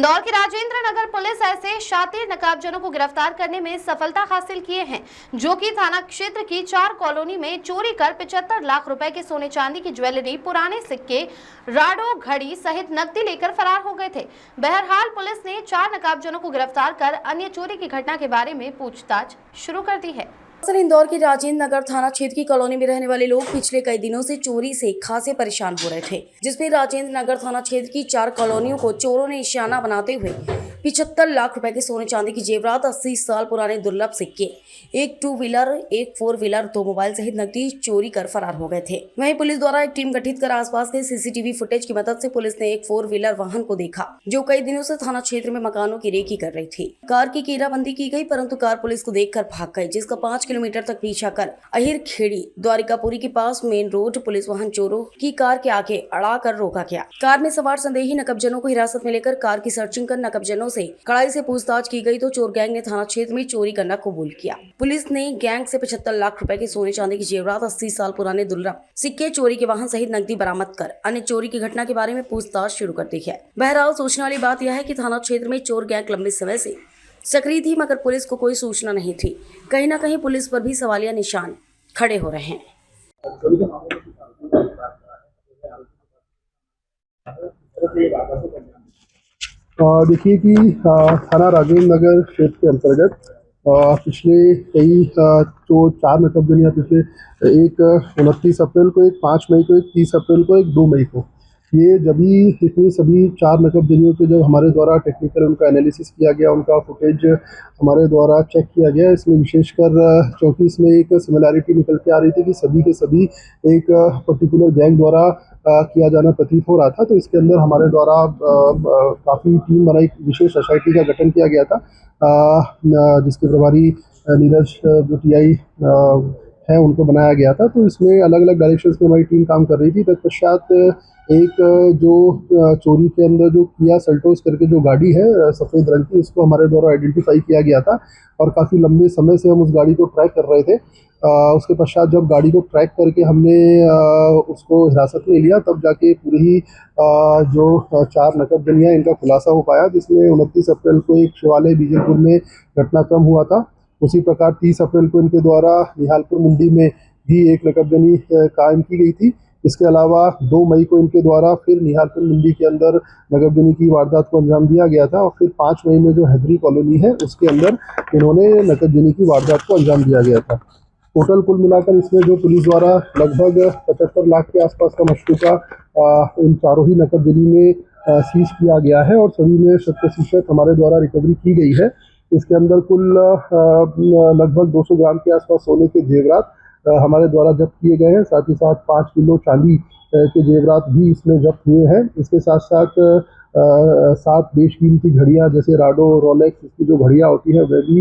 इंदौर की राजेंद्र नगर पुलिस ऐसे शातिर नकाबजनों को गिरफ्तार करने में सफलता हासिल किए हैं, जो कि थाना क्षेत्र की 4 कॉलोनी में चोरी कर 75 लाख रुपए के सोने चांदी की ज्वेलरी, पुराने सिक्के, राडो, घड़ी सहित नकदी लेकर फरार हो गए थे। बहरहाल पुलिस ने 4 नकाबजनों को गिरफ्तार कर अन्य चोरी की घटना के बारे में पूछताछ शुरू कर दी है। इंदौर के राजेंद्र नगर थाना क्षेत्र की कॉलोनी में रहने वाले लोग पिछले कई दिनों से चोरी से खासे परेशान हो रहे थे, जिसमें राजेंद्र नगर थाना क्षेत्र की 4 कॉलोनियों को चोरों ने निशाना बनाते हुए 75 लाख रुपए के सोने चांदी की जेवरात, 80 साल पुराने दुर्लभ सिक्के, एक 2 व्हीलर, एक 4 व्हीलर, 2 मोबाइल सहित नकदी चोरी कर फरार हो गए थे। वहीं पुलिस द्वारा एक टीम गठित कर आसपास के सीसीटीवी फुटेज की मदद से पुलिस ने एक 4 व्हीलर वाहन को देखा, जो कई दिनों से थाना क्षेत्र में मकानों की रेकी कर रही थी। कार की घेराबंदी की गई, परंतु कार पुलिस को देखकर भाग गई, जिसका 5 किलोमीटर तक पीछा कर अहिर खेड़ी द्वारिकापुरी के पास मेन रोड पुलिस वाहन चोरों की कार के आगे अड़ा कर रोका गया। कार में सवार संदेही नकबजनों को हिरासत में लेकर कार की सर्चिंग कर नकबजनों से कड़ाई से पूछताछ की गई तो चोर गैंग ने थाना क्षेत्र में चोरी करना कबूल किया। पुलिस ने गैंग से 75 लाख रुपए के सोने चांदी की जेवरात, 80 साल पुराने दुर्लभ सिक्के, चोरी के वाहन सहित नकदी बरामद कर अन्य चोरी की घटना के बारे में पूछताछ शुरू कर दी है। बहरहाल सोचने वाली बात यह है कि थाना क्षेत्र में चोर गैंग लंबे समय से सक्रिय थी, मगर पुलिस को कोई सूचना नहीं थी। कहीं न कहीं पुलिस पर भी सवालिया निशान खड़े हो रहे हैं। देखिए कि थाना राजेंद्र नगर क्षेत्र के अंतर्गत पिछले कई जो 4 नकबजनियाँ पिछले एक 29 अप्रैल को, एक 5 मई को, एक 30 अप्रैल को, एक 2 मई को, ये इतनी सभी 4 नकबजनियों के जब हमारे द्वारा टेक्निकल उनका एनालिसिस किया गया, उनका फुटेज हमारे द्वारा चेक किया गया। इसमें विशेषकर क्योंकि इसमें एक सिमिलैरिटी निकल के आ रही थी कि सभी के सभी एक पर्टिकुलर गैंग द्वारा किया जाना प्रतीत हो रहा था, तो इसके अंदर हमारे द्वारा काफ़ी टीम बनाई, विशेष एसआईटी का गठन किया गया था, जिसके प्रभारी नीरज जो टीआई है उनको बनाया गया था। तो इसमें अलग अलग डायरेक्शंस में हमारी टीम काम कर रही थी। तत्पश्चात एक जो चोरी के अंदर जो किया सेल्टोस करके जो गाड़ी है सफ़ेद रंग की, इसको हमारे द्वारा आइडेंटिफाई किया गया था और काफ़ी लंबे समय से हम उस गाड़ी को ट्रैक कर रहे थे। उसके पश्चात जब गाड़ी को ट्रैक करके हमने उसको हिरासत में लिया, तब जाके पूरी ही जो 4 नकबजनियाँ इनका खुलासा हो पाया, जिसमें 29 अप्रैल को एक शिवालय बीजलपुर में घटनाक्रम हुआ था। उसी प्रकार 30 अप्रैल को इनके द्वारा निहालपुर मुंडी में भी एक नकबजनी कायम की गई थी। इसके अलावा 2 मई को इनके द्वारा फिर निहालपुर मुंडी के अंदर नकबजनी की वारदात को अंजाम दिया गया था और फिर 5 मई में जो हैदरी कॉलोनी है उसके अंदर इन्होंने नकबजनी की वारदात को अंजाम दिया गया था। टोटल कुल मिलाकर इसमें जो पुलिस द्वारा लगभग 75 लाख के आसपास का मशरूका इन चारों ही नकबजनी में सीज किया गया है और सभी में 100% हमारे द्वारा रिकवरी की गई है। इसके अंदर कुल लगभग 200 ग्राम के आसपास सोने के जेवरात हमारे द्वारा जब्त किए गए हैं। साथ ही साथ 5 किलो चांदी के जेवरात भी इसमें जब्त हुए हैं। इसके साथ साथ 7 बेशकीमती घड़ियाँ जैसे राडो, रोलेक्स, इसकी जो घड़ियाँ होती है वह भी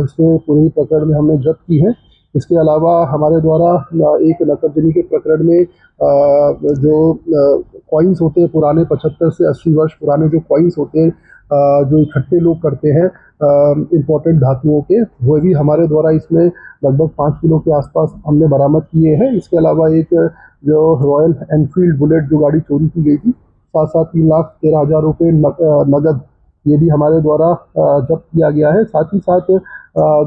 इसमें पूरी प्रकरण में हमने जब्त की है। इसके अलावा हमारे द्वारा एक नकबजनी के प्रकरण में जो कॉइन्स होते हैं पुराने 75 से 80 वर्ष पुराने जो कॉइन्स होते हैं जो इकट्ठे लोग करते हैं इम्पोर्टेंट धातुओं के, वो भी हमारे द्वारा इसमें लगभग 5 किलो के आसपास हमने बरामद किए हैं। इसके अलावा एक जो रॉयल एनफील्ड बुलेट जो गाड़ी चोरी की गई थी, साथ साथ 3,13,000 रुपये नगद, ये भी हमारे द्वारा जब्त किया गया है। साथ ही साथ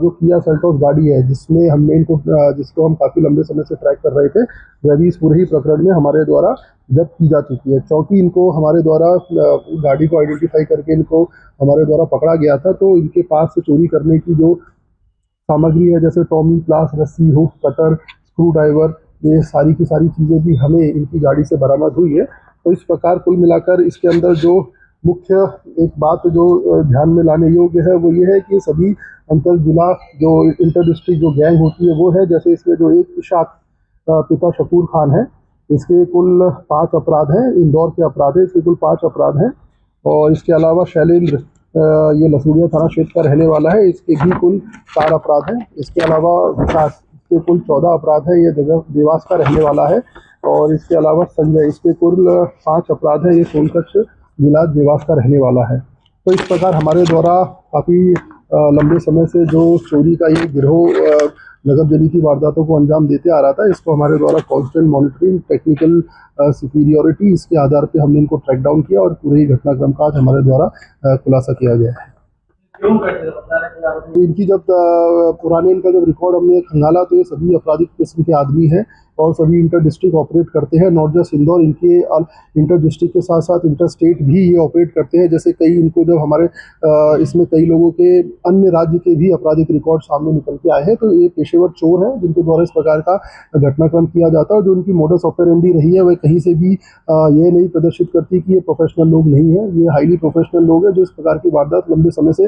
जो किया सेल्टोस गाड़ी है जिसको हम काफ़ी लंबे समय से ट्रैक कर रहे थे, वह भी इस पूरे ही प्रकरण में हमारे द्वारा जब्त की जा चुकी है। चूँकि इनको हमारे द्वारा गाड़ी को आइडेंटिफाई करके इनको हमारे द्वारा पकड़ा गया था, तो इनके पास से चोरी करने की जो सामग्री है जैसे टॉमी, प्लास, रस्सी, हुक, कटर, स्क्रू ड्राइवर, ये सारी की सारी चीज़ें भी हमें इनकी गाड़ी से बरामद हुई है। तो इस प्रकार कुल मिलाकर इसके अंदर जो मुख्य एक बात जो ध्यान में लाने योग्य है वो ये है कि सभी अंतर जिला जो इंटर डिस्ट्रिक्ट जो गैंग होती है वो है। जैसे इसमें जो एक इशाक पिता शकूर खान है, इसके कुल 5 अपराध हैं, इंदौर के अपराध है, इसके कुल 5 अपराध हैं। और इसके अलावा शैलेंद्र ये लसूड़िया थाना क्षेत्र का रहने वाला है, इसके भी कुल 4 अपराध हैं। इसके अलावा विकास, इसके कुल 14 अपराध है, ये देवास का रहने वाला है। और इसके अलावा संजय, इसके कुल 5 अपराध है, ये सोनकच्छ जिला देवास का रहने वाला है। तो इस प्रकार हमारे द्वारा काफ़ी लंबे समय से जो चोरी का ये गिरोह नकबजनी की वारदातों को अंजाम देते आ रहा था। इसको हमारे द्वारा कांस्टेंट मॉनिटरिंग, टेक्निकल सुपीरियरिटी, इसके आधार पे हमने इनको ट्रैक डाउन किया और पूरे ही घटनाक्रम का आज हमारे द्वारा खुलासा किया गया है। तो इनकी जब पुराने इनका जब रिकॉर्ड हमने खंगाला तो ये सभी आपराधिक किस्म के आदमी हैं और सभी इंटर डिस्ट्रिक्ट ऑपरेट करते हैं। नॉट जस्ट इंदौर, इनके इंटर डिस्ट्रिक्ट के साथ साथ इंटर स्टेट भी ये ऑपरेट करते हैं। जैसे कई इनको जब हमारे इसमें कई लोगों के अन्य राज्य के भी आपराधिक रिकॉर्ड सामने निकल के आए हैं। तो ये पेशेवर चोर हैं जिनके द्वारा इस प्रकार का घटनाक्रम किया जाता है और जो उनकी मोडस ऑपरेंडी रही है वह कहीं से भी ये नहीं प्रदर्शित करती कि ये प्रोफेशनल लोग नहीं हैं। ये हाईली प्रोफेशनल लोग हैं जो इस प्रकार की वारदात लंबे समय से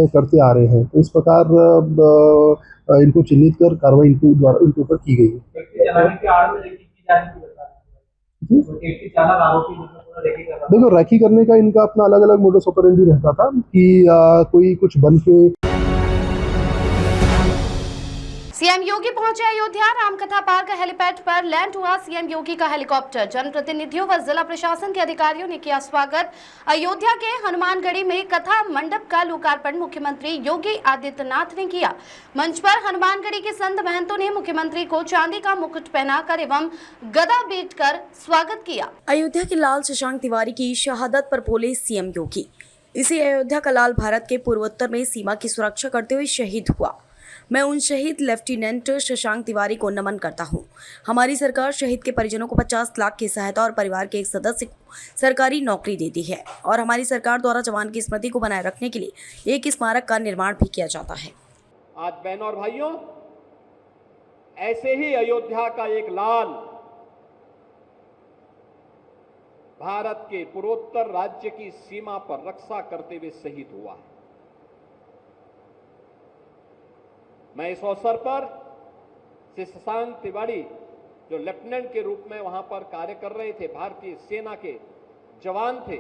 करते आ रहे हैं। तो इस प्रकार इनको चिन्हित कर कार्रवाई इनके ऊपर की गई है। देखो, रैकी करने का इनका अपना अलग अलग मोडस ऑपरेंडी रहता था कि कोई कुछ बन के। सीएम योगी पहुंचे अयोध्या। रामकथा पार्क हेलीपैड पर लैंड हुआ सीएम योगी का हेलीकॉप्टर। जनप्रतिनिधियों व जिला प्रशासन के अधिकारियों ने किया स्वागत। अयोध्या के हनुमानगढ़ी में कथा मंडप का लोकार्पण मुख्यमंत्री योगी आदित्यनाथ ने किया। मंच पर हनुमानगढ़ी के संत महंतों ने मुख्यमंत्री को चांदी का मुकुट पहनाकर एवं गदा भेंट कर स्वागत किया। अयोध्या के लाल शशांक तिवारी की शहादत पर बोले सीएम योगी, इसी अयोध्या का लाल भारत के पूर्वोत्तर में सीमा की सुरक्षा करते हुए शहीद हुआ। मैं उन शहीद लेफ्टिनेंट शशांक तिवारी को नमन करता हूं। हमारी सरकार शहीद के परिजनों को 50 लाख की सहायता और परिवार के एक सदस्य को सरकारी नौकरी देती है और हमारी सरकार द्वारा जवान की स्मृति को बनाए रखने के लिए एक स्मारक का निर्माण भी किया जाता है। आज बहनों और भाइयों, ऐसे ही अयोध्या का एक लाल भारत के पूर्वोत्तर राज्य की सीमा पर रक्षा करते हुए शहीद हुआ है। मैं इस अवसर पर श्री शशांक तिवारी, जो लेफ्टिनेंट के रूप में वहां पर कार्य कर रहे थे, भारतीय सेना के जवान थे,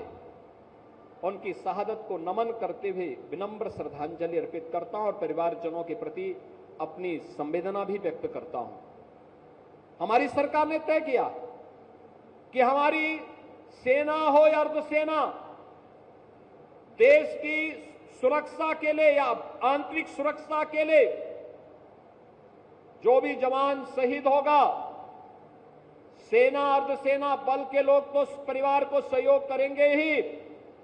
उनकी शहादत को नमन करते हुए विनम्र श्रद्धांजलि अर्पित करता हूं और परिवारजनों के प्रति अपनी संवेदना भी व्यक्त करता हूं। हमारी सरकार ने तय किया कि हमारी सेना हो या अर्धसेना, देश की सुरक्षा के लिए या आंतरिक सुरक्षा के लिए जो भी जवान शहीद होगा, सेना अर्धसेना बल के लोग तो उस परिवार को सहयोग करेंगे ही,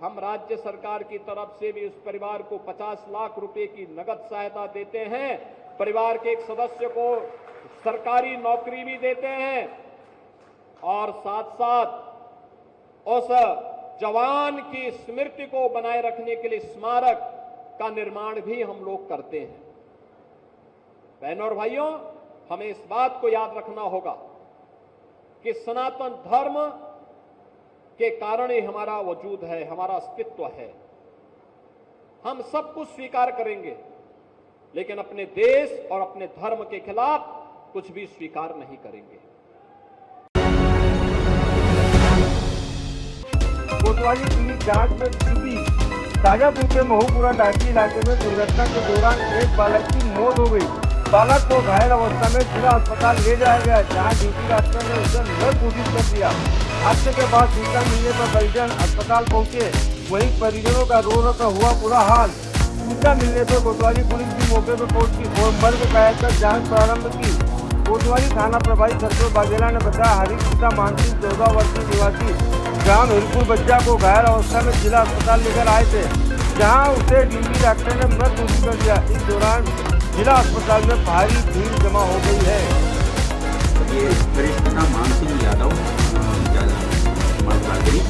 हम राज्य सरकार की तरफ से भी उस परिवार को 50 लाख रुपए की नगद सहायता देते हैं। परिवार के एक सदस्य को सरकारी नौकरी भी देते हैं और साथ साथ उस जवान की स्मृति को बनाए रखने के लिए स्मारक का निर्माण भी हम लोग करते हैं। बहनों और भाइयों, हमें इस बात को याद रखना होगा कि सनातन धर्म के कारण ही हमारा वजूद है, हमारा अस्तित्व है। हम सब कुछ स्वीकार करेंगे, लेकिन अपने देश और अपने धर्म के खिलाफ कुछ भी स्वीकार नहीं करेंगे। कोतवाली पुलिस जांच में जुटी। ताजापुर के महूपुरा डाकी इलाके में दुर्घटना के दौरान एक बालक की मौत हो गई। बालक को घायल अवस्था में जिला अस्पताल ले जाया गया, जहां ड्यूटी डॉक्टर ने उसे मृत घोषित कर दिया। हादसे के बाद सूचना मिलने पर परिजन अस्पताल पहुंचे, वहीं परिजनों का रो रो कर हुआ बुरा हाल। सूचना मिलने पर कोतवाली पुलिस भी मौके पर पहुंची और मर्ग कायद कर जांच प्रारंभ की। कोतवाली थाना प्रभारी संतोष बाघेला ने बताया, हरिपिता मानसिंह 14 वर्षीय निवासी ग्राम हिलपुर बच्चा को घायल अवस्था में जिला अस्पताल लेकर आए थे, जहां उसे ड्यूटी डॉक्टर ने मृत घोषित कर दिया। इस दौरान जिला अस्पताल में भारी भीड़ जमा हो गई है। ये हरिपिता मानसिंह यादव मालकागरी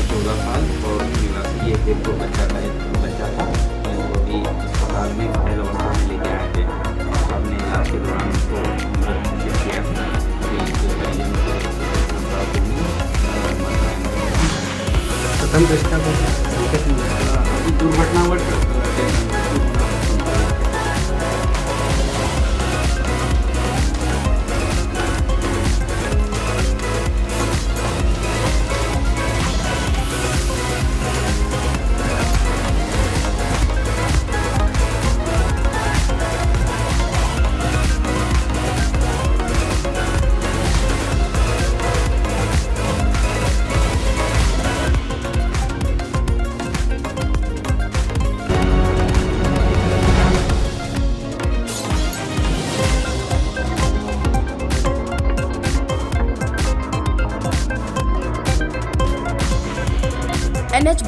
14 साल और निवासी ये हिलपुर बच्चा था, तो अभी अस्पताल में घायल अवस्था में लेके आए थे। हमने इलाज के दौरान उसको मृत घोषित किया। प्रथम दृष्टया को संकेत मिला, दुर्घटनावश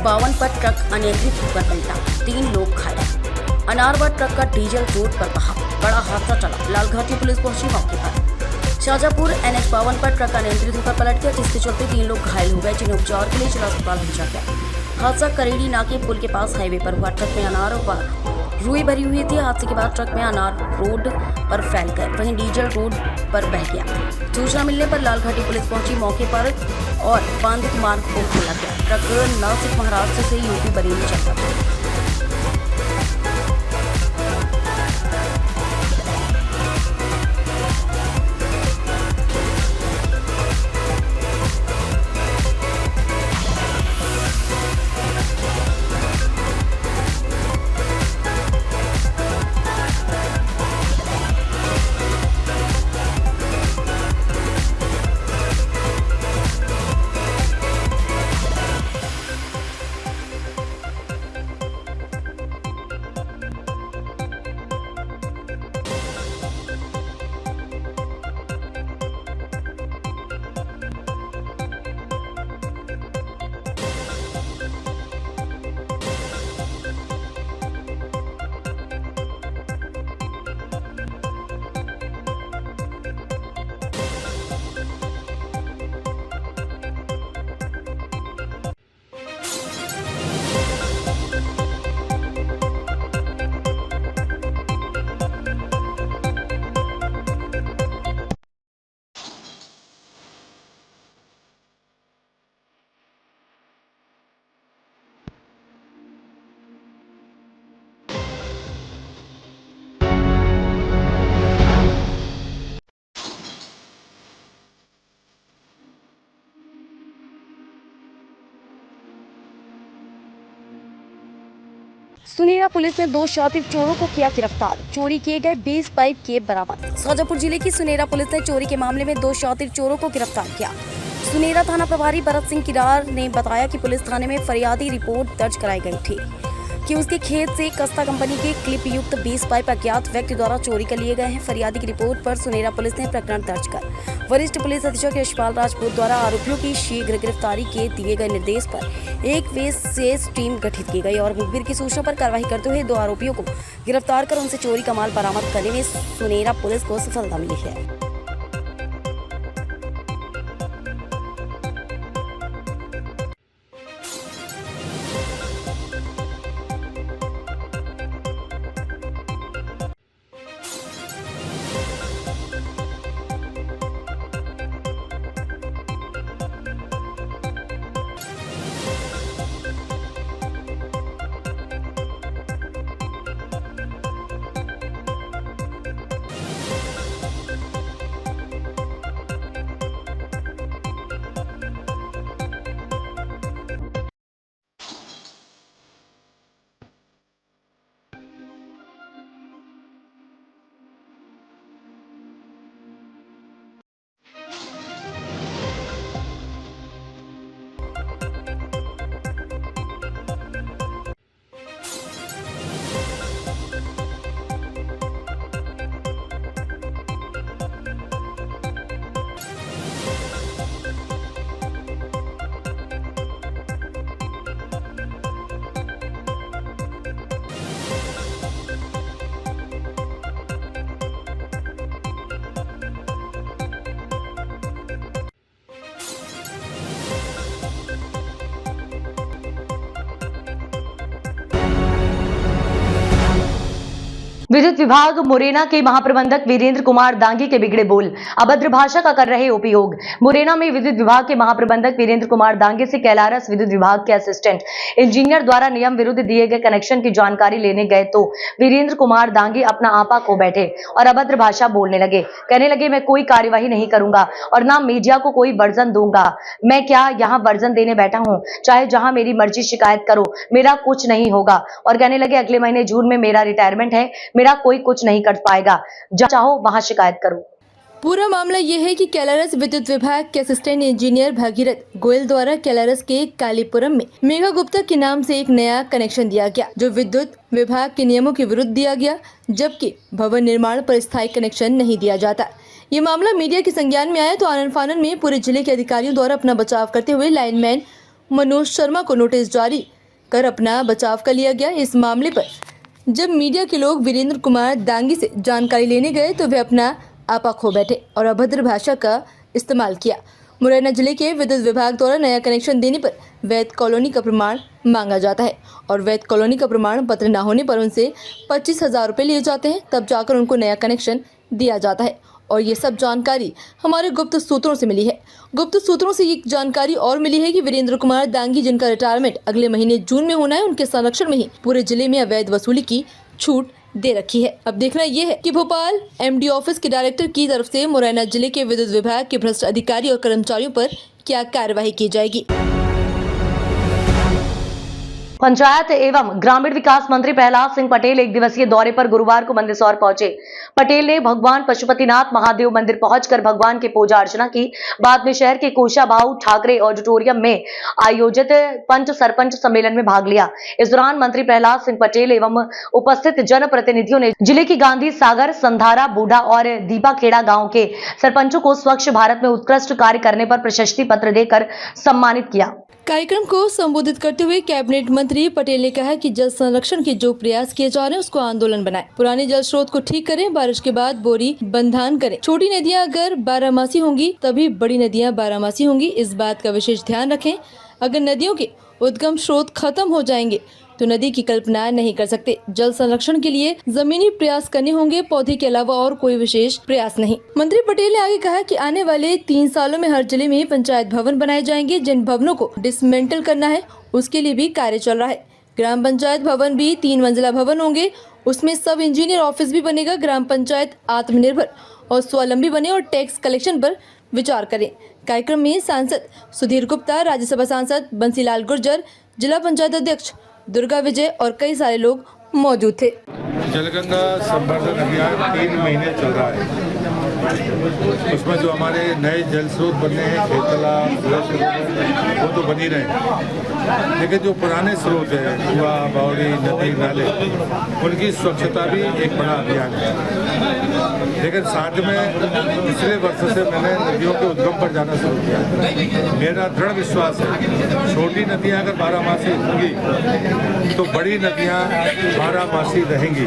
NH52 पर ट्रक अनियंत्रित होकर पलटा, 3 लोग घायल। अनारवा ट्रक का डीजल रोड पर बहा, बड़ा हादसा टला, लालघाटी पुलिस पहुंची मौके पर। शाहजहांपुर NH52 पर ट्रक अनियंत्रित होकर पलट गया, जिसके चलते 3 लोग घायल हो गए, जिन्हें उपचार के लिए जिला अस्पताल भेजा गया। हादसा करेड़ी नाके पुल के पास हाईवे पर हुआ। ट्रक में अनार व रुई भरी हुई थी। हादसे के बाद ट्रक में अनार रोड पर फैल गए, वहीं डीजल रोड पर बह गया। सूचना मिलने पर लालघाटी पुलिस पहुंची मौके पर और बांधित मार्ग को खोला गया। ट्रक नासिक महाराष्ट्र से यूपी बरेली चलता था। सुनेरा पुलिस ने 2 शातिर चोरों को किया गिरफ्तार, चोरी किए गए 20 पाइप किए बरामद। शाहजहांपुर जिले की सुनेरा पुलिस ने चोरी के मामले में 2 शातिर चोरों को गिरफ्तार किया। सुनेरा थाना प्रभारी भरत सिंह किरार ने बताया कि पुलिस थाने में फरियादी रिपोर्ट दर्ज कराई गई थी कि उसके खेत से कस्ता कंपनी के क्लिप युक्त 20 पाइप अज्ञात व्यक्ति द्वारा चोरी कर लिए गए हैं। फरियादी की रिपोर्ट पर सुनेरा पुलिस ने प्रकरण दर्ज कर वरिष्ठ पुलिस अधीक्षक यशपाल राजपूत द्वारा आरोपियों की शीघ्र गिरफ्तारी के दिए गए निर्देश पर एक विशेष टीम गठित की गई और मुखबिर की सूचना पर कार्रवाई करते हुए 2 आरोपियों को गिरफ्तार कर उनसे चोरी का माल बरामद करने में सुनेरा पुलिस को सफलता मिली है। विद्युत विभाग मुरैना के महाप्रबंधक वीरेंद्र कुमार दांगी के बिगड़े बोल, अभद्र भाषा का कर रहे उपयोग। मुरैना में विद्युत विभाग के महाप्रबंधक वीरेंद्र कुमार दांगी से कैलारस विद्युत विभाग के असिस्टेंट इंजीनियर द्वारा नियम विरुद्ध दिए गए कनेक्शन की जानकारी लेने गए तो वीरेंद्र कुमार दांगी अपना आपा खो बैठे और अभद्र भाषा बोलने लगे। कहने लगे, मैं कोई कार्यवाही नहीं करूंगा और ना मीडिया को कोई वर्जन दूंगा। मैं क्या यहाँ वर्जन देने बैठा हूँ? चाहे जहां मेरी मर्जी शिकायत करो, मेरा कुछ नहीं होगा। और कहने लगे, अगले महीने जून में मेरा रिटायरमेंट है, मेरा कोई कुछ नहीं कर पाएगा, जहाँ चाहो वहां शिकायत करो। पूरा मामला यह है कि कैलारस विद्युत विभाग के असिस्टेंट इंजीनियर भागीरथ गोयल द्वारा कैलारस के कालीपुरम में मेघा गुप्ता के नाम से एक नया कनेक्शन दिया गया, जो विद्युत विभाग के नियमों के विरुद्ध दिया गया, जबकि भवन निर्माण पर स्थायी कनेक्शन नहीं दिया जाता। ये मामला मीडिया के संज्ञान में आया तो आनन फानन में पूरे जिले के अधिकारियों द्वारा अपना बचाव करते हुए लाइनमैन मनोज शर्मा को नोटिस जारी कर अपना बचाव कर लिया गया। इस मामले पर जब मीडिया के लोग वीरेंद्र कुमार दांगी से जानकारी लेने गए तो वे अपना आपा खो बैठे और अभद्र भाषा का इस्तेमाल किया। मुरैना जिले के विद्युत विभाग द्वारा नया कनेक्शन देने पर वैध कॉलोनी का प्रमाण मांगा जाता है और वैध कॉलोनी का प्रमाण पत्र न होने पर उनसे 25,000 रुपये लिए जाते हैं, तब जाकर उनको नया कनेक्शन दिया जाता है। और ये सब जानकारी हमारे गुप्त सूत्रों से मिली है। गुप्त सूत्रों से ये जानकारी और मिली है कि वीरेंद्र कुमार दांगी, जिनका रिटायरमेंट अगले महीने जून में होना है, उनके संरक्षण में ही पूरे जिले में अवैध वसूली की छूट दे रखी है। अब देखना यह है कि भोपाल एमडी ऑफिस के डायरेक्टर की तरफ से मुरैना जिले के विद्युत विभाग के भ्रष्ट अधिकारी और कर्मचारियों पर क्या कार्यवाही की जाएगी। पंचायत एवं ग्रामीण विकास मंत्री प्रहलाद सिंह पटेल एक दिवसीय दौरे पर गुरुवार को मंदसौर पहुंचे। पटेल ने भगवान पशुपतिनाथ महादेव मंदिर पहुंचकर भगवान की पूजा अर्चना की। बाद में शहर के कोशाभाऊ ठाकरे ऑडिटोरियम में आयोजित पंच सरपंच सम्मेलन में भाग लिया। इस दौरान मंत्री प्रहलाद सिंह पटेल एवं उपस्थित जनप्रतिनिधियों ने जिले की गांधी सागर, संधारा, बूढ़ा और दीपाखेड़ा गाँव के सरपंचों को स्वच्छ भारत में उत्कृष्ट कार्य करने पर प्रशस्ति पत्र देकर सम्मानित किया। कार्यक्रम को संबोधित करते हुए कैबिनेट मंत्री पटेल ने कहा कि जल संरक्षण के जो प्रयास किए जा रहे हैं उसको आंदोलन बनाएं। पुराने जल स्रोत को ठीक करें, बारिश के बाद बोरी बंधान करें। छोटी नदियां अगर बारहमासी होंगी तभी बड़ी नदियां बारहमासी होंगी, इस बात का विशेष ध्यान रखें। अगर नदियों के उद्गम स्रोत खत्म हो जाएंगे तो नदी की कल्पना नहीं कर सकते। जल संरक्षण के लिए जमीनी प्रयास करने होंगे, पौधे के अलावा और कोई विशेष प्रयास नहीं। मंत्री पटेल ने आगे कहा कि आने वाले 3 सालों में हर जिले में पंचायत भवन बनाए जाएंगे। जिन भवनों को डिसमेंटल करना है उसके लिए भी कार्य चल रहा है। ग्राम पंचायत भवन भी 3 मंजिला भवन होंगे, उसमें सब इंजीनियर ऑफिस भी बनेगा। ग्राम पंचायत आत्मनिर्भर और स्वावलंबी बने और टैक्स कलेक्शन पर विचार करें। कार्यक्रम में सांसद सुधीर गुप्ता, राज्यसभा सांसद बंसीलाल गुर्जर, जिला पंचायत अध्यक्ष दुर्गा विजय और कई सारे लोग मौजूद थे। जलगंगा संवर्धन अभियान 3 महीने चल रहा है। उसमें जो हमारे नए जल स्रोत बनने हैं, खेत तालाब, वो तो बन ही रहे हैं, लेकिन जो पुराने स्रोत हैं, कुआ, बावड़ी, नदी, नाले, उनकी स्वच्छता भी एक बड़ा अभियान है। लेकिन साथ में पिछले वर्ष से मैंने नदियों के उद्गम पर जाना शुरू किया। मेरा दृढ़ विश्वास है छोटी नदियाँ अगर बारहमासी होंगी तो बड़ी नदियाँ बारहमासी रहेंगी।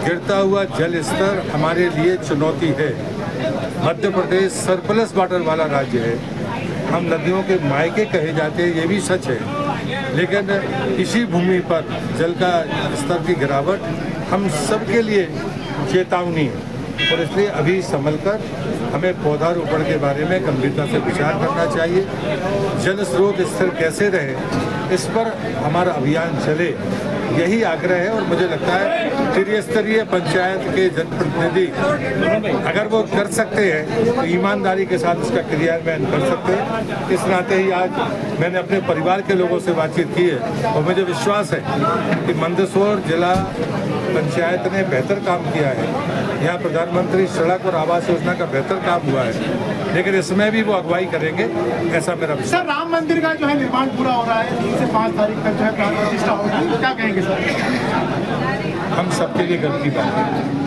गिरता हुआ जल स्तर हमारे लिए चुनौती है। मध्य प्रदेश सरप्लस वाटर वाला राज्य है। हम नदियों के मायके कहे जाते हैं, ये भी सच है, लेकिन इसी भूमि पर जल का स्तर की गिरावट हम सबके लिए चेतावनी है और इसलिए अभी संभल कर हमें पौधारोपण के बारे में गंभीरता से विचार करना चाहिए। जल स्रोत स्थिर कैसे रहे, इस पर हमारा अभियान चले, यही आग्रह है। और मुझे लगता है त्रिस्तरीय पंचायत के जनप्रतिनिधि अगर वो कर सकते हैं तो ईमानदारी के साथ इसका क्रियान्वयन कर सकते हैं। इस नाते ही आज मैंने अपने परिवार के लोगों से बातचीत की है और मुझे विश्वास है कि मंदसौर जिला पंचायत ने बेहतर काम किया है। यहाँ प्रधानमंत्री सड़क और आवास योजना का बेहतर काम हुआ है, लेकिन इसमें भी वो अगुवाई करेंगे, ऐसा मेरा विश्वास। सर, राम मंदिर का जो है निर्माण पूरा हो रहा है, 3 से 5 तारीख तक जो है प्राण प्रतिष्ठा होगी, क्या कहेंगे सर? हम सबके लिए गर्व की बात है।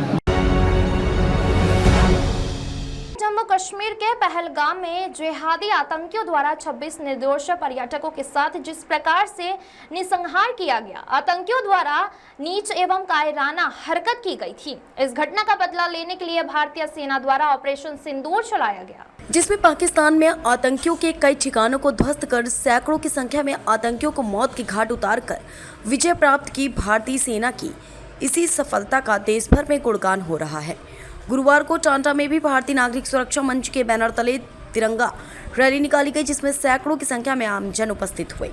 जम्मू कश्मीर के पहलगाम में जिहादी आतंकियों द्वारा 26 निर्दोष पर्यटकों के साथ जिस प्रकार से निसंहार किया गया, आतंकियों द्वारा नीच एवं कायराना हरकत की गई थी। इस घटना का बदला लेने के लिए भारतीय सेना द्वारा ऑपरेशन सिंदूर चलाया गया, जिसमें पाकिस्तान में आतंकियों के कई ठिकानों को ध्वस्त कर सैकड़ों की संख्या में आतंकियों को मौत के घाट उतारकर विजय प्राप्त की भारतीय सेना की इसी सफलता का देश भर में गुणगान हो रहा है। गुरुवार को टांटा में भी भारतीय नागरिक सुरक्षा मंच के बैनर तले तिरंगा रैली निकाली गई, जिसमें सैकड़ों की संख्या में आमजन उपस्थित हुए।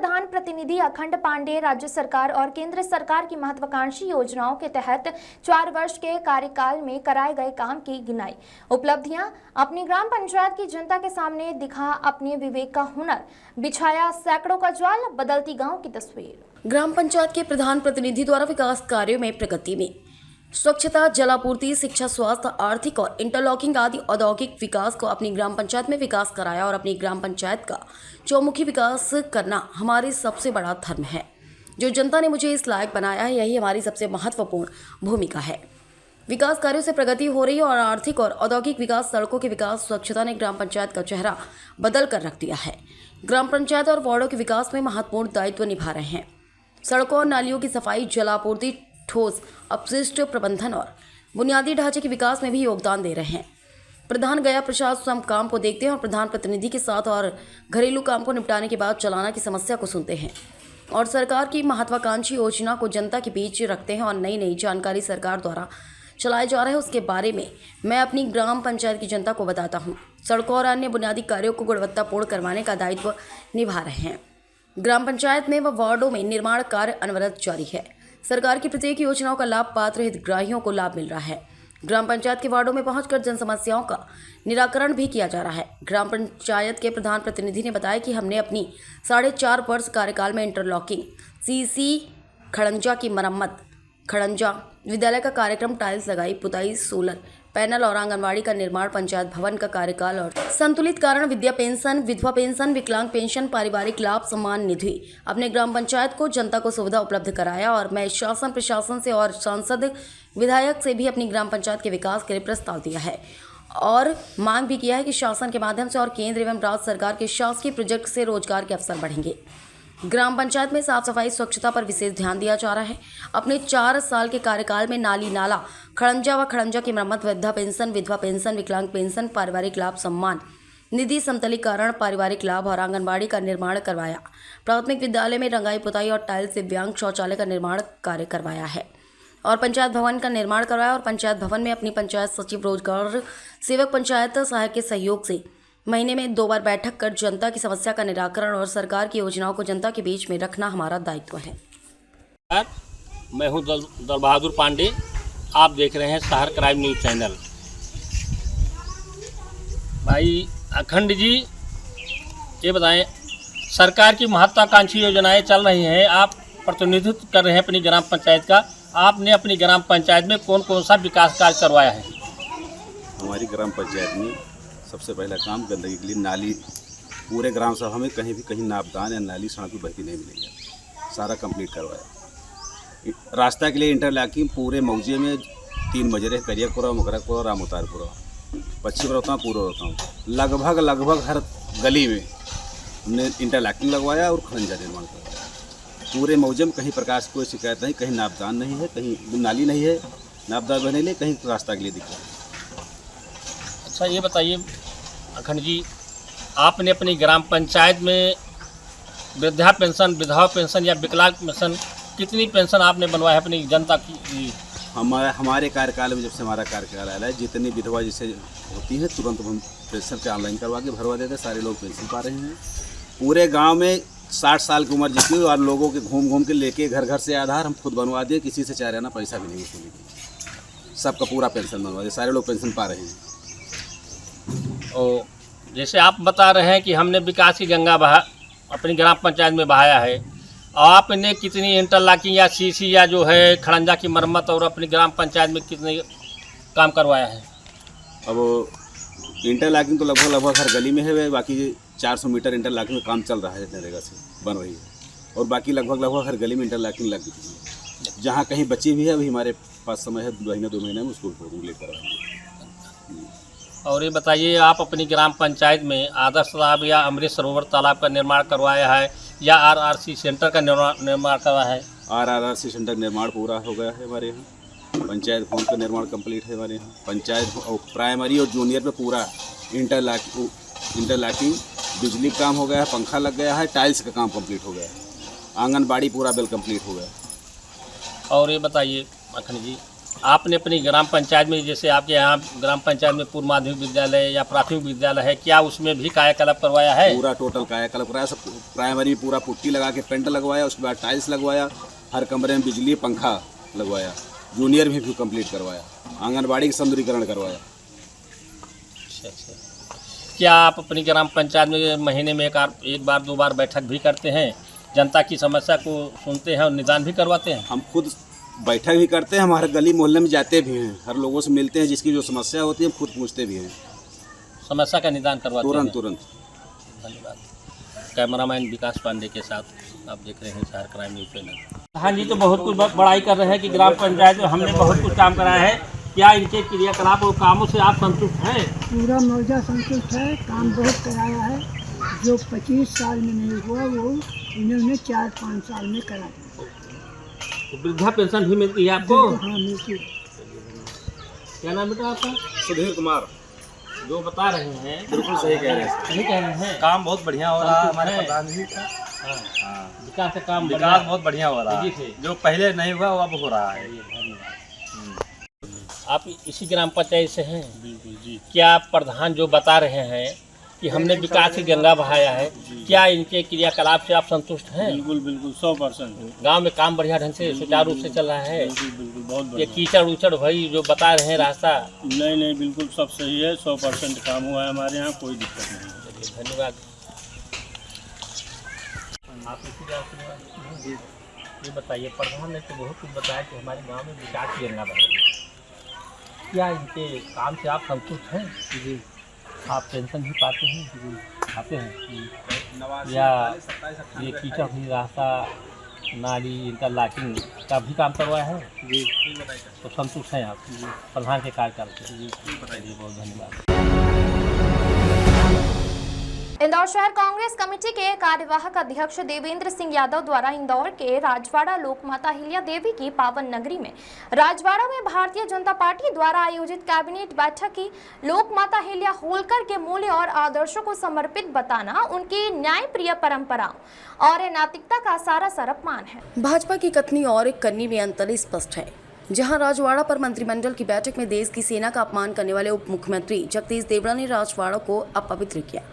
प्रधान प्रतिनिधि अखंड पांडे राज्य सरकार और केंद्र सरकार की महत्वाकांक्षी योजनाओं के तहत 4 वर्ष के कार्यकाल में कराए गए काम की गिनाई, उपलब्धियां, अपनी ग्राम पंचायत की जनता के सामने दिखा अपने विवेक का हुनर, बिछाया सैकड़ों का जाल, बदलती गांव की तस्वीर। ग्राम पंचायत के प्रधान प्रतिनिधि द्वारा विकास कार्यों में प्रगति में स्वच्छता, जलापूर्ति, शिक्षा, स्वास्थ्य, आर्थिक और इंटरलॉकिंग आदि औद्योगिक विकास को अपनी ग्राम पंचायत में विकास कराया और अपनी ग्राम पंचायत का चौमुखी विकास करना हमारी सबसे बड़ा धर्म है। जो जनता ने मुझे इस लायक बनाया है, यही हमारी सबसे महत्वपूर्ण भूमिका है। विकास कार्यों से प्रगति हो रही है और आर्थिक और औद्योगिक विकास, सड़कों के विकास, स्वच्छता ने ग्राम पंचायत का चेहरा बदल कर रख दिया है। ग्राम पंचायत और वार्डों के विकास में महत्वपूर्ण दायित्व निभा रहे हैं। सड़कों और नालियों की सफाई, जलापूर्ति, ठोस अपशिष्ट प्रबंधन और बुनियादी ढांचे के विकास में भी योगदान दे रहे हैं। प्रधान गया प्रसाद स्वयं काम को देखते हैं और प्रधान प्रतिनिधि के साथ और घरेलू काम को निपटाने के बाद चलाना की समस्या को सुनते हैं और सरकार की महत्वाकांक्षी योजना को जनता के बीच रखते हैं और नई नई जानकारी सरकार द्वारा चलाए जा रहे हैं उसके बारे में मैं अपनी ग्राम पंचायत की जनता को बताता हूँ। सड़कों और अन्य बुनियादी कार्यों को गुणवत्तापूर्ण करवाने का दायित्व निभा रहे हैं। ग्राम पंचायत में व वार्डों में निर्माण कार्य अनवरत जारी है। सरकार की प्रत्येक योजनाओं का लाभ पात्र हितग्राहियों को लाभ मिल रहा है। ग्राम पंचायत के वार्डों में पहुंचकर जन समस्याओं का निराकरण भी किया जा रहा है। ग्राम पंचायत के प्रधान प्रतिनिधि ने बताया कि हमने अपनी 4.5 वर्ष कार्यकाल में इंटरलॉकिंग, सीसी, खड़ंजा की मरम्मत, खड़ंजा विद्यालय का कार्यक्रम, टाइल्स लगाई, पुताई, सोलर पैनल और आंगनवाड़ी का निर्माण, पंचायत भवन का कार्यकाल और संतुलित कारण, विद्या पेंशन, विधवा पेंशन, विकलांग पेंशन, पारिवारिक लाभ सम्मान निधि अपने ग्राम पंचायत को जनता को सुविधा उपलब्ध कराया। और मैं शासन प्रशासन से और सांसद विधायक से भी अपनी ग्राम पंचायत के विकास के लिए प्रस्ताव दिया है और मांग भी किया है कि शासन के माध्यम से और केंद्र एवं राज्य सरकार के शासकीय प्रोजेक्ट से रोजगार के अवसर बढ़ेंगे। ग्राम पंचायत में साफ सफाई, स्वच्छता पर विशेष ध्यान दिया जा रहा है। अपने 4 साल के कार्यकाल में नाली, नाला, खड़ंजा व खड़ंजा की मरम्मत, वृद्धा पेंशन, विधवा पेंशन, विकलांग पेंशन, पारिवारिक लाभ सम्मान निधि, समतलीकरण, पारिवारिक लाभ और आंगनबाड़ी का निर्माण करवाया। प्राथमिक विद्यालय में रंगाई, पुताई और टाइल्स, दिव्यांग शौचालय का निर्माण कार्य करवाया है और पंचायत भवन का निर्माण करवाया। और पंचायत भवन में अपनी पंचायत सचिव, रोजगार सेवक, पंचायत सहायक के सहयोग से महीने में 2 बार बैठक कर जनता की समस्या का निराकरण और सरकार की योजनाओं को जनता के बीच में रखना हमारा दायित्व है। मैं हूं दल बहादुर पांडे, आप देख रहे हैं शहर क्राइम न्यूज़ चैनल। भाई अखंड जी, ये बताएं, सरकार की महत्वाकांक्षी योजनाएं चल रही हैं, आप प्रतिनिधित्व कर रहे हैं अपनी ग्राम पंचायत का। आपने अपनी ग्राम पंचायत में कौन कौन सा विकास कार्य करवाया है? हमारी ग्राम पंचायत में सबसे पहला काम गंदगी के लिए नाली, पूरे ग्राम सभा में कहीं भी कहीं नापदान या नाली सड़क की बहती नहीं मिलेगी, सारा कंप्लीट करवाया। रास्ता के लिए इंटरलॉकिंग पूरे मौजे में 3 मजरे, करियापुरा, मुकरकपुरा, रामोतारपुरा, पश्चिम रोहता, पूर्व रोहता, लगभग हर गली में हमने इंटरलॉकिंग लगवाया और खड़ंजा निर्माण करवाया। पूरे मौजे में कहीं प्रकार से कोई शिकायत नहीं, कहीं नापदान नहीं है, कहीं नाली नहीं है, नापदान बने लिए, कहीं रास्ता के लिए दिक्कत है। अच्छा, ये बताइए अखंड जी, आपने अपनी ग्राम पंचायत में वृद्धा पेंशन, विधवा पेंशन या विकलांग पेंशन, कितनी पेंशन आपने बनवाया है अपनी जनता की? हमारे कार्यकाल में जब से हमारा कार्यकाल आया है, जितनी विधवा जैसे होती है तुरंत हम पेंशन पे ऑनलाइन करवा के भरवा देते, सारे लोग पेंशन पा रहे हैं। पूरे गांव में 60 साल की उम्र जितनी और लोगों के घूम के लेके घर घर से आधार हम खुद बनवा दिए, किसी से 4 आना पैसा भी नहीं वसूली, सबका पूरा पेंशन बनवा दिए, सारे लोग पेंशन पा रहे हैं। और जैसे आप बता रहे हैं कि हमने विकास की गंगा अपनी ग्राम पंचायत में बहाया है, आपने कितनी इंटरलॉकिंग या सीसी या जो है खड़ंजा की मरम्मत और अपनी ग्राम पंचायत में कितने काम करवाया है? अब इंटरलॉकिंग तो लगभग हर गली में है, बाकी 400 मीटर इंटरलॉकिंग में काम चल रहा है, नरेगा से बन रही है, और बाकी लगभग हर गली में इंटरलॉकिंग लग गई है। जहाँ कहीं बची भी है, अभी हमारे पास समय है 2 महीने में उसको कंप्लीट करवाएंगे। और ये बताइए, आप अपनी ग्राम पंचायत में आदर्श तालाब या अमृत सरोवर तालाब का निर्माण करवाया है या RRC सेंटर का निर्माण करवाया है? RRC सेंटर निर्माण पूरा हो गया है हमारे यहाँ। पंचायत भवन का निर्माण कंप्लीट है हमारे यहाँ। पंचायत और प्राइमरी और जूनियर में पूरा इंटरलॉकिंग, बिजली का काम हो गया है, पंखा लग गया है, टाइल्स का काम कंप्लीट हो गया है, आंगनबाड़ी पूरा बिल कंप्लीट हो गया है। और ये बताइए अखंड जी, आपने अपनी ग्राम पंचायत में, जैसे आपके यहाँ ग्राम पंचायत में पूर्व माध्यमिक विद्यालय या प्राथमिक विद्यालय है, क्या उसमें भी कायाकल्प करवाया है? पूरा टोटल कायाकल्प कराया, सब प्राइमरी पूरा पुट्टी लगा के पेंट लगवाया, उसके बाद टाइल्स लगवाया, हर कमरे में बिजली पंखा लगवाया, जूनियर भी कंप्लीट करवाया, आंगनबाड़ी का सौंदर्यीकरण करवाया। अच्छा। क्या आप अपनी ग्राम पंचायत में महीने में एक बार 2 बार बैठक भी करते हैं, जनता की समस्या को सुनते हैं और निदान भी करवाते हैं? हम खुद बैठक भी करते हैं, हमारे गली मोहल्ले में जाते भी हैं, हर लोगों से मिलते हैं, जिसकी जो समस्या होती है हम खुद पूछते भी हैं, समस्या का निदान करवाते हैं तुरंत। धन्यवाद। कैमरामैन विकास पांडे के साथ आप देख रहे हैं शहर क्राइम न्यूज़ चैनल। हाँ जी, तो बहुत कुछ बड़ाई कर रहे हैं कि ग्राम पंचायत में हमने बहुत कुछ काम कराया है, क्या इनके क्रियाकलाप और कामों से आप संतुष्ट हैं? पूरा मौजा संतुष्ट है, काम बहुत कराया है, जो 25 साल में नहीं हुआ वो इन्होंने 4-5 साल में करा दिया। तो वृद्धा पेंशन भी मिलती है आपको? हाँ, मिलती है। क्या नाम बेटा आपका? सुधीर कुमार। जो बता रहे हैं बिल्कुल सही कह रहे हैं, सही कह रहे हैं। काम बहुत बढ़िया हो रहा है हमारे प्रधान जी का। हाँ, विकास का काम बहुत बढ़िया हो रहा है, जो पहले नहीं हुआ वो अब हो रहा है। आप इसी ग्राम पंचायत से हैं? बिल्कुल जी। क्या प्रधान जो बता रहे हैं कि हमने विकास की गंगा बहाया है, क्या इनके क्रियाकलाप से आप संतुष्ट हैं? बिल्कुल 100%। गांव में काम बढ़िया ढंग से सुचारू रूप से चल रहा है? बिल्कुल बहुत ये बढ़िया। कीचड़ उचड़ भाई जो बता रहे हैं रास्ता? नहीं, बिल्कुल सब सही है, 100% काम हुआ है हमारे यहाँ, कोई दिक्कत नहीं है। चलिए धन्यवाद। आप इसी गाँव से ये बताइए, प्रधान ने तो बहुत कुछ बताया कि हमारे गाँव में विकास की गंगा बह रही है, क्या इनके काम से आप संतुष्ट हैं? जी। आप पेंशन भी पाते हैं? जी। खाते हैं? या ये कीचड़ भी रास्ता, नाली, इंटरलॉकिंग का भी काम करवाया है? जी। तो संतुष्ट हैं आप प्रधान के कार्यकाल से? जी। बताइए, बहुत धन्यवाद। इंदौर शहर कांग्रेस कमेटी के कार्यवाहक अध्यक्ष देवेंद्र सिंह यादव द्वारा इंदौर के राजवाड़ा लोकमाता हिल्या देवी की पावन नगरी में राजवाड़ा में भारतीय जनता पार्टी द्वारा आयोजित कैबिनेट बैठक की लोकमाता हिल्या होलकर के मूल्य और आदर्शों को समर्पित बताना उनकी न्यायप्रिय परंपराओं और नैतिकता का सारासर अपमान है। भाजपा की कथनी और करनी में अंतर स्पष्ट है। जहां राजवाड़ा पर मंत्रिमंडल की बैठक में देश की सेना का अपमान करने वाले उप मुख्यमंत्री जगदीश देवड़ा ने राजवाड़ा को अपवित्र किया।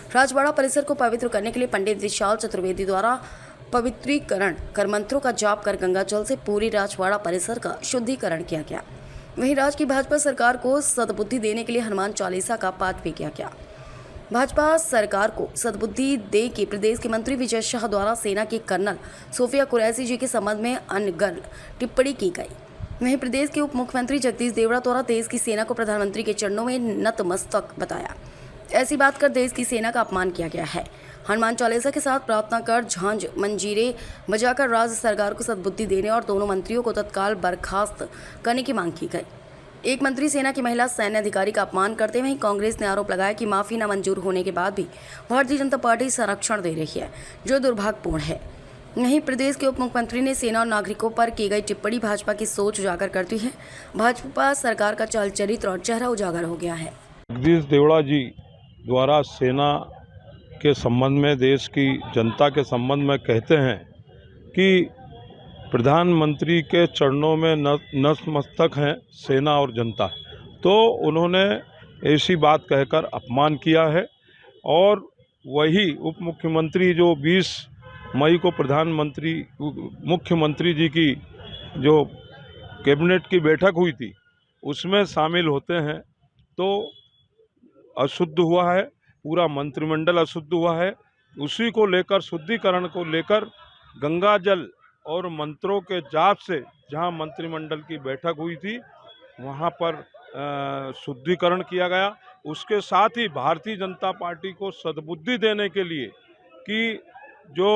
राजवाड़ा परिसर को पवित्र करने के लिए पंडित विशाल चतुर्वेदी द्वारा पवित्रीकरण कर मंत्रों का जाप कर गंगा जल से पूरी राजवाड़ा परिसर का शुद्धिकरण किया गया। वहीं राज्य की भाजपा सरकार को सद्बुद्धि देने के लिए हनुमान चालीसा का पाठ भी किया गया। भाजपा सरकार को सद्बुद्धि दे के प्रदेश के मंत्री विजय शाह द्वारा सेना के कर्नल सोफिया कुरैशी जी के संबंध में अनर्गल टिप्पणी की गई। वहीं प्रदेश के उप मुख्यमंत्री जगदीश देवड़ा द्वारा देश की सेना को प्रधानमंत्री के चरणों में नतमस्तक बताया। ऐसी बात कर देश की सेना का अपमान किया गया है। हनुमान चालीसा के साथ प्रार्थना कर झांझ मंजीरे बजाकर राज्य सरकार को सद्बुद्धि देने और दोनों मंत्रियों को तत्काल बर्खास्त करने की मांग की गई। एक मंत्री सेना की महिला सैन्य अधिकारी का अपमान करते हुए कांग्रेस ने आरोप लगाया कि माफी न मंजूर होने के बाद भी भारतीय जनता पार्टी संरक्षण दे रही है, जो दुर्भाग्यपूर्ण है। वहीं प्रदेश के उप मुख्यमंत्री ने सेना और नागरिकों पर की गई टिप्पणी भाजपा की सोच उजागर करती है। भाजपा सरकार का चाल चरित्र और चेहरा उजागर हो गया है। जगदीश देवड़ा जी द्वारा सेना के संबंध में, देश की जनता के संबंध में कहते हैं कि प्रधानमंत्री के चरणों में नतमस्तक हैं सेना और जनता, तो उन्होंने ऐसी बात कहकर अपमान किया है। और वही उप मुख्यमंत्री जो 20 मई को मुख्यमंत्री जी की जो कैबिनेट की बैठक हुई थी उसमें शामिल होते हैं, तो अशुद्ध हुआ है, पूरा मंत्रिमंडल अशुद्ध हुआ है। उसी को लेकर, शुद्धिकरण को लेकर गंगा जल और मंत्रों के जाप से जहां मंत्रिमंडल की बैठक हुई थी वहां पर शुद्धिकरण किया गया। उसके साथ ही भारतीय जनता पार्टी को सद्बुद्धि देने के लिए कि जो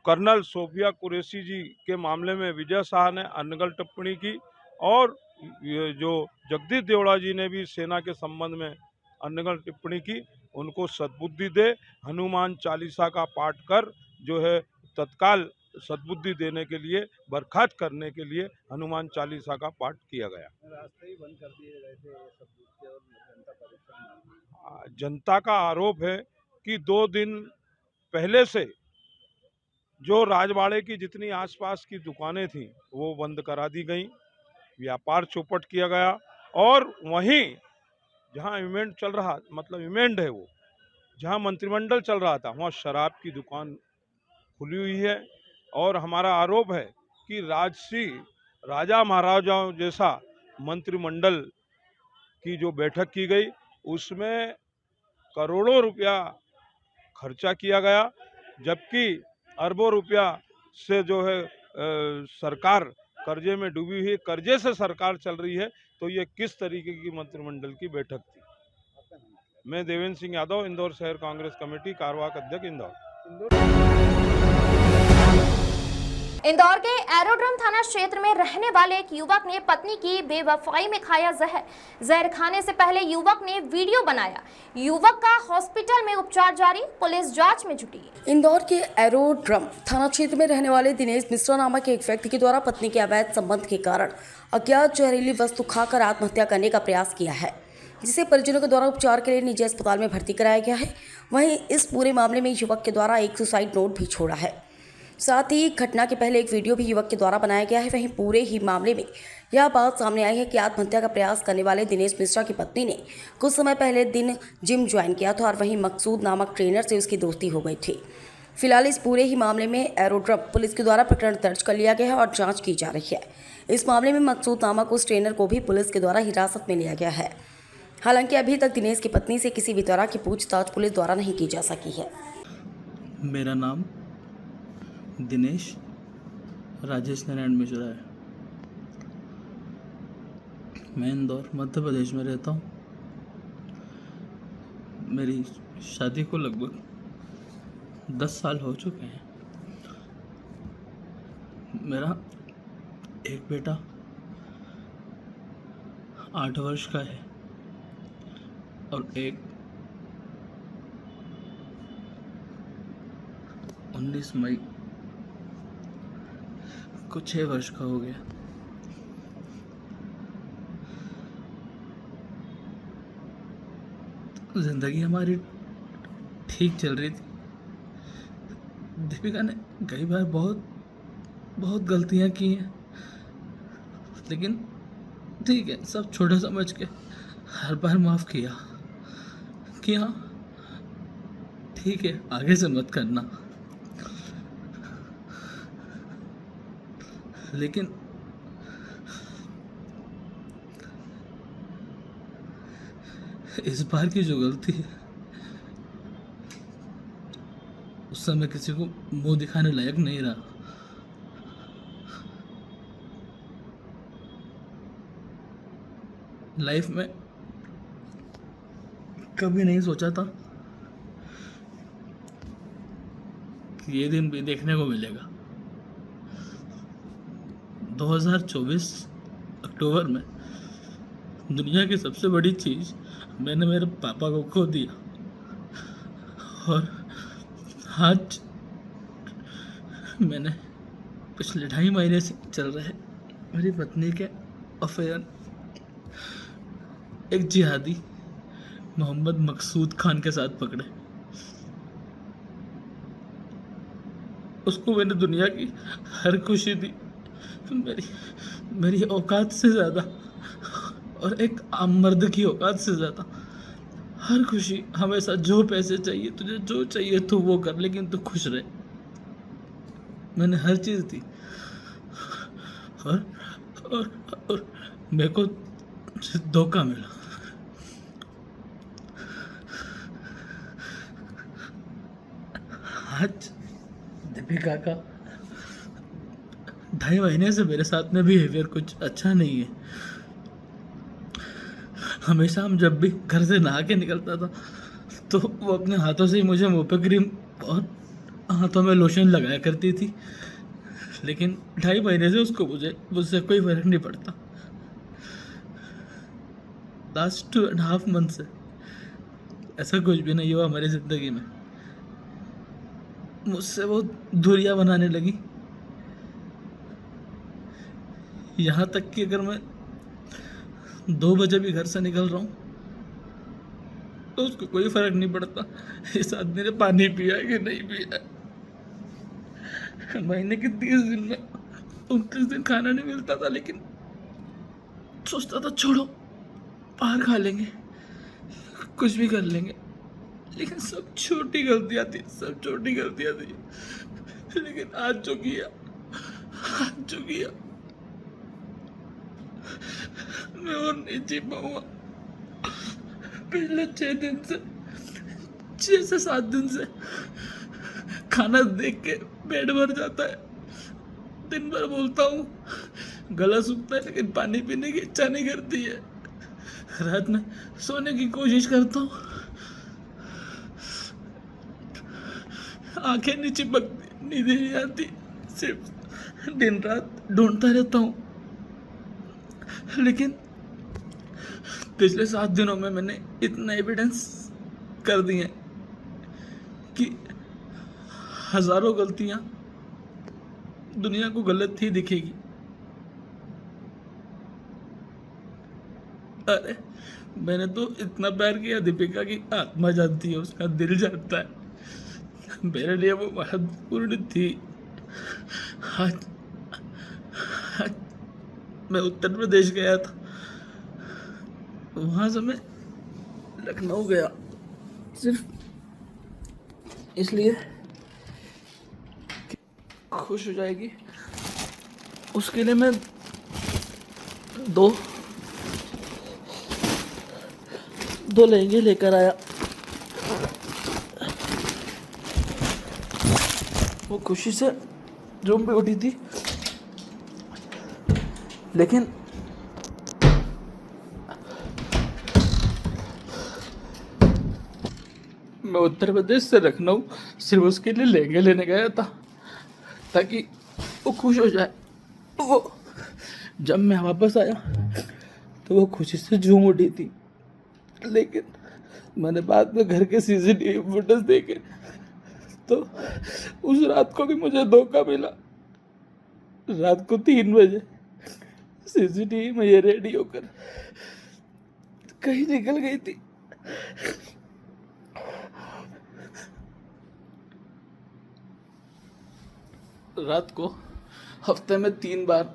कर्नल सोफिया कुरैशी जी के मामले में विजय शाह ने अनर्गल टिप्पणी की और जो जगदीश देवड़ा जी ने भी सेना के संबंध में अनर्गल टिप्पणी की, उनको सद्बुद्धि दे, हनुमान चालीसा का पाठ कर जो है तत्काल सद्बुद्धि देने के लिए, बर्खास्त करने के लिए हनुमान चालीसा का पाठ किया गया। रास्ते ही बंद कर दिए गए थे सद्बुद्धि और जनता परिषद। जनता का आरोप है कि 2 दिन पहले से जो राजवाड़े की जितनी आसपास की दुकानें थीं वो बंद करा दी गई। व्यापार चौपट किया गया। और वहीं जहां इवेंट चल रहा, मतलब इवेंट है वो, जहां मंत्रिमंडल चल रहा था, वहां शराब की दुकान खुली हुई है। और हमारा आरोप है कि राजसी राजा महाराजाओं जैसा मंत्रिमंडल की जो बैठक की गई उसमें करोड़ों रुपया खर्चा किया गया, जबकि अरबों रुपया से जो है सरकार कर्जे में डूबी हुई, कर्जे से सरकार चल रही है। तो ये किस तरीके की मंत्रिमंडल की बैठक थी? मैं देवेंद्र सिंह यादव, इंदौर शहर कांग्रेस कमेटी कार्यवाहक अध्यक्ष इंदौर। इंदौर के एरोड्रम थाना क्षेत्र में रहने वाले एक युवक ने पत्नी की बेवफाई में खाया जहर खाने से पहले युवक ने वीडियो बनाया। युवक का हॉस्पिटल में उपचार जारी, पुलिस जांच में जुटी। इंदौर के एरोड्रम थाना क्षेत्र में रहने वाले दिनेश मिश्रा नामक एक व्यक्ति के द्वारा पत्नी के अवैध संबंध के कारण अज्ञात जहरीली वस्तु खाकर आत्महत्या करने का प्रयास किया है, जिसे परिजनों के द्वारा उपचार के लिए निजी अस्पताल में भर्ती कराया गया है। वहीं इस पूरे मामले में युवक के द्वारा एक सुसाइड नोट भी छोड़ा है। साथ ही घटना के पहले एक वीडियो भी युवक के द्वारा बनाया गया है। वहीं पूरे ही मामले में यह बात सामने आई है कि आत्महत्या का प्रयास करने वाले दिनेश मिश्रा की पत्नी ने कुछ समय पहले दिन जिम ज्वाइन किया था और वहीं मकसूद नामक ट्रेनर से उसकी दोस्ती हो गई थी। फिलहाल इस पूरे ही मामले में एरोड्रम पुलिस के द्वारा प्रकरण दर्ज कर लिया गया है और जाँच की जा रही है। इस मामले में मकसूद नामक उस ट्रेनर को भी पुलिस के द्वारा हिरासत में लिया गया है। हालांकि अभी तक दिनेश की पत्नी से किसी भी तरह की पूछताछ पुलिस द्वारा नहीं की जा सकी है। मेरा नाम दिनेश राजेश नारायण मिश्रा है। मैं इंदौर मध्य प्रदेश में रहता हूँ। मेरी शादी को लगभग 10 साल हो चुके हैं। मेरा एक बेटा 8 वर्ष का है और एक 19 मई को 6 वर्ष का हो गया। जिंदगी हमारी ठीक चल रही थी। दीपिका ने कई बार बहुत गलतियां की हैं, लेकिन ठीक है, सब छोटा समझ के हर बार माफ़ किया कि हाँ ठीक है, आगे से मत करना। लेकिन इस बार की जो गलती है, उस समय किसी को मुंह दिखाने लायक नहीं रहा। लाइफ में कभी नहीं सोचा था कि ये दिन भी देखने को मिलेगा। 2024 अक्टूबर में दुनिया की सबसे बड़ी चीज़ मैंने मेरे पापा को खो दिया और आज मैंने पिछले 2.5 महीने से चल रहे मेरी पत्नी के अफेयर एक जिहादी मोहम्मद मकसूद खान के साथ पकड़े। उसको मैंने दुनिया की हर खुशी दी, मेरी औकात से ज़्यादा और एक आम मर्द की औकात से ज़्यादा हर खुशी। हमेशा जो पैसे चाहिए, तुझे जो चाहिए तो वो कर, लेकिन तू खुश रहे। मैंने हर चीज़ दी और मेरे को धोखा मिला। आज दीपिका का 2.5 महीने से मेरे साथ में बिहेवियर कुछ अच्छा नहीं है। हमेशा हम जब भी घर से नहा के निकलता था तो वो अपने हाथों से ही मुझे मुँह पे क्रीम और हाथों में लोशन लगाया करती थी, लेकिन 2.5 महीने से उसको मुझसे कोई फर्क नहीं पड़ता। लास्ट 2.5 मंथ से ऐसा कुछ भी नहीं हुआ हमारी ज़िंदगी में। मुझसे वो दूरियां बनाने लगी, यहाँ तक कि अगर मैं 2 बजे भी घर से निकल रहा हूँ तो उसको कोई फर्क नहीं पड़ता इस आदमी ने पानी पिया है कि नहीं पिया है। महीने के 30 दिन में 29 दिन खाना नहीं मिलता था, लेकिन सोचता था छोड़ो, बाहर खा लेंगे, कुछ भी कर लेंगे, लेकिन सब छोटी गलतियां थी, सब छोटी गलतियां थी। लेकिन आज जो किया मैं और नहीं जी पाऊंगा। पिछले 6 से 7 दिन से खाना देख के पेट भर जाता है। दिन भर बोलता हूँ, गला सूखता है, लेकिन पानी पीने की इच्छा नहीं करती है। रात में सोने की कोशिश करता हूँ, आंखें नहीं चिपकती, नींद नहीं आती, सिर्फ दिन रात ढूंढता रहता हूँ। लेकिन पिछले 7 दिनों में मैंने इतना एविडेंस कर दिए कि हजारों गलतियां दुनिया को गलत ही दिखेगी। अरे मैंने तो इतना प्यार किया दीपिका की आत्मा जानती है, उसका दिल जानता है। मेरे लिए वो महत्वपूर्ण थी। आज मैं उत्तर प्रदेश गया था, वहां से मैं लखनऊ गया सिर्फ इसलिए खुश हो जाएगी, उसके लिए मैं दो लहंगे लेकर आया। वो खुशी से झूम पे उठी थी, लेकिन मैं उत्तर प्रदेश से लखनऊ सिर्फ उसके लिए लहंगे लेने गया था, ताकि वो खुश हो जाए। वो जब मैं वापस आया तो वो खुशी से झूम उठी थी, लेकिन मैंने बाद में घर के CCTV फुटेज देखे तो उस रात को भी मुझे धोखा मिला। रात को 3 बजे CCTV में ये रेडी होकर कहीं निकल गई थी। रात को हफ्ते में 3 बार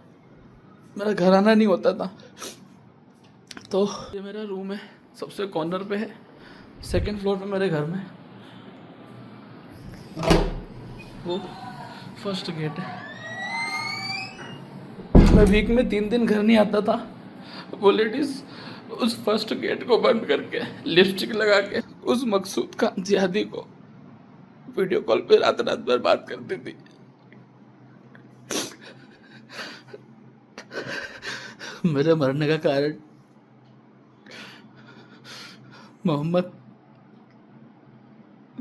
मेरा घर आना नहीं होता था। तो ये मेरा रूम है, सबसे कॉर्नर पे है, 2nd फ्लोर पे मेरे घर में। वो फर्स्ट गेट है। मैं वीक में 3 दिन घर नहीं आता था। वो लेडीज उस फर्स्ट गेट को बंद करके लिपस्टिक लगा के उस मकसूद का जिहादी को वीडियो कॉल पे रात भर बात करती थी। मेरे मरने का कारण मोहम्मद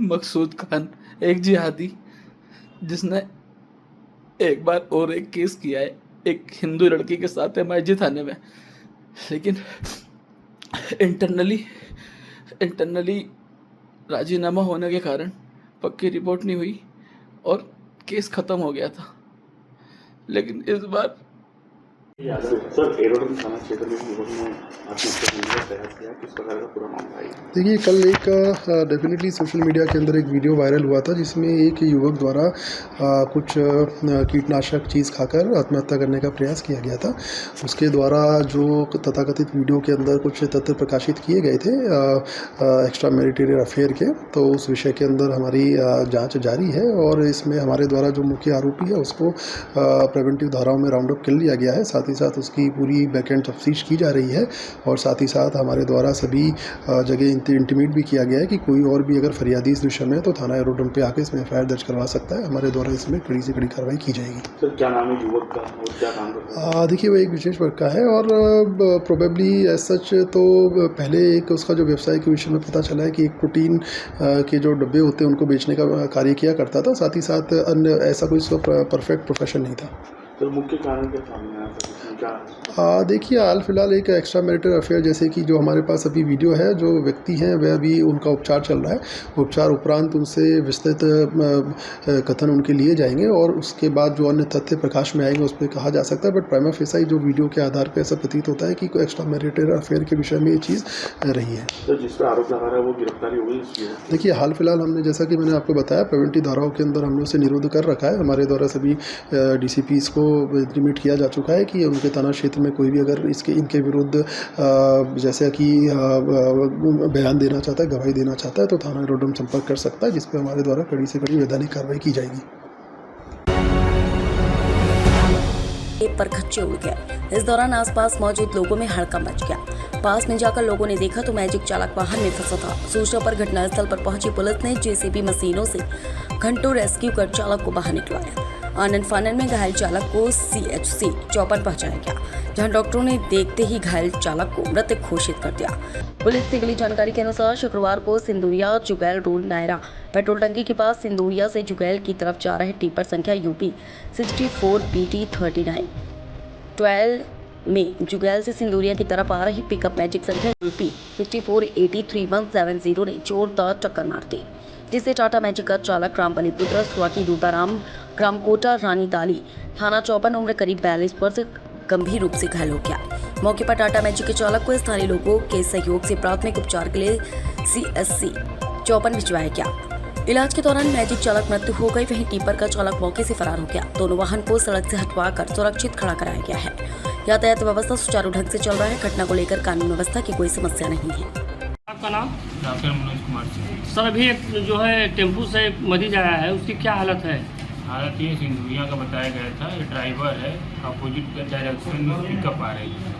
मकसूद खान, एक जिहादी जिसने एक बार और एक केस किया है एक हिंदू लड़की के साथ MIG थाने में, लेकिन इंटरनली राजीनामा होने के कारण पक्की रिपोर्ट नहीं हुई और केस खत्म हो गया था। लेकिन इस बार देखिए, कल एक डेफिनेटली सोशल मीडिया के अंदर एक वीडियो वायरल हुआ था जिसमें एक युवक द्वारा कुछ कीटनाशक चीज़ खाकर आत्महत्या करने का प्रयास किया गया था। उसके द्वारा जो तथाकथित वीडियो के अंदर कुछ तथ्य प्रकाशित किए गए थे एक्स्ट्रा मैरिटल अफेयर के, तो उस विषय के अंदर हमारी जांच जारी है और इसमें हमारे द्वारा जो मुख्य आरोपी है उसको प्रिवेंटिव धाराओं में राउंड अप कर लिया गया है। साथ ही साथ उसकी पूरी बैकएंड तफ्तीश की जा रही है और साथ ही साथ हमारे द्वारा सभी जगह इंटीमेट भी किया गया है कि कोई और भी अगर फरियादी इस विषय में तो थाना एरोड्रम पे आके इसमें FIR दर्ज करवा सकता है। हमारे द्वारा इसमें कड़ी से कड़ी कार्रवाई की जाएगी। सर, क्या नाम है युवक का और क्या काम करता है? देखिए, वो एक विशेष वर्ग का है और प्रोबेबली एज सच तो पहले एक उसका जो व्यवसाय के विषय में पता चला है कि एक प्रोटीन के जो डब्बे होते हैं उनको बेचने का कार्य किया करता था। साथ ही साथ अन्य ऐसा कोई उसका परफेक्ट प्रोफेशन नहीं था। तो मुख्य कारण क्या सामने आया था? देखिए, हाल फिलहाल एक एक्स्ट्रा मैरिटल अफेयर जैसे कि जो हमारे पास अभी वीडियो है, जो व्यक्ति हैं वह अभी उनका उपचार चल रहा है। उपचार उपरांत उनसे विस्तृत कथन उनके लिए जाएंगे और उसके बाद जो अन्य तथ्य प्रकाश में आएंगे उस पर कहा जा सकता है। बट प्राइमा फेसाई जो वीडियो के आधार पर ऐसा प्रतीत होता है कि कोई एक्स्ट्रा मैरिटल अफेयर के विषय में ये चीज़ रही है। तो जिस पर आरोप लगा रहा है वो गिरफ्तारी हो गई? देखिए, हाल फिलहाल हमने, जैसा कि मैंने आपको बताया, प्रिवेंटिव धाराओं के अंदर हमने उसे निरोध कर रखा है। हमारे द्वारा सभी DCPs को इंटीमेट किया जा चुका है कि उनके थाना क्षेत्र में कोई भी अगर इनके विरुद्ध जैसे कि बयान देना चाहता है, गवाही देना चाहता है तो थाना एरोड्रम संपर्क कर सकता है, जिस पर हमारे द्वारा कड़ी से कड़ी वैधानिक कार्रवाई की जाएगी। पर खच्चे उड़ गए। इस दौरान आसपास मौजूद लोगों में हड़कंप मच गया। पास में जाकर लोगों ने देखा तो मैजिक चालक वाहन में फंसा था। सूचना पर घटनास्थल पर पहुंची पुलिस ने जेसीबी मशीनों से घंटों रेस्क्यू कर चालक को बाहर निकलवाया। आनंद फानन में घायल चालक को CHC चौपन पहुंचाया गया, जहां डॉक्टरों ने देखते ही घायल चालक को मृत घोषित कर दिया। पुलिस से मिली जानकारी के अनुसार शुक्रवार को सिंदूरिया जुगैल रोड नायरा पेट्रोल टंकी के पास सिंदूरिया से जुगैल की तरफ जा रहे टिपर संख्या UP 64 BT 3912 में जुगैल से सिंदूरिया की तरफ आ रही पिकअप मैजिक संख्या UP 64 80 3170 ने जोरदार टक्कर मार दी, जिससे टाटा मैजिक का चालक राम बलिपुत्र स्वाति दूताराम ग्राम कोटा रानी दाली थाना चौपन उम्र करीब 42 वर्ष गंभीर रूप से घायल हो गया। मौके पर टाटा मैजिक के चालक को स्थानीय लोगों के सहयोग से प्राथमिक उपचार के लिए CSC चौपन भिजवाया गया। इलाज के दौरान मैजिक चालक मृत्यु हो गई, वहीं टिपर का चालक मौके से फरार हो गया। दोनों वाहन को सड़क से हटवाकर सुरक्षित खड़ा कराया गया है। यातायात व्यवस्था सुचारू ढंग से चल रहा है। घटना को लेकर कानून व्यवस्था की कोई समस्या नहीं है। आपका नाम? डॉक्टर मनोज कुमार सिंह। सर, अभी एक जो है टेम्पू से मरीज आया है, उसकी क्या हालत है? हालत ये सिंदूरिया का बताया गया था। ये ड्राइवर है, अपोजिट डायरेक्शन में पिकअप आ रही है,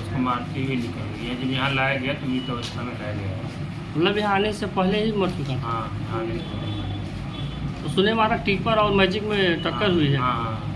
उसको मारते हुए निकल गई है। जब यहाँ लाया गया तो मृत अवस्था में लाया गया है। मतलब यहाँ आने से पहले ही मर चुका? हाँ, आने से पहले। तो सुने मारा टिपर और मैजिक में टक्कर हुई है। हाँ।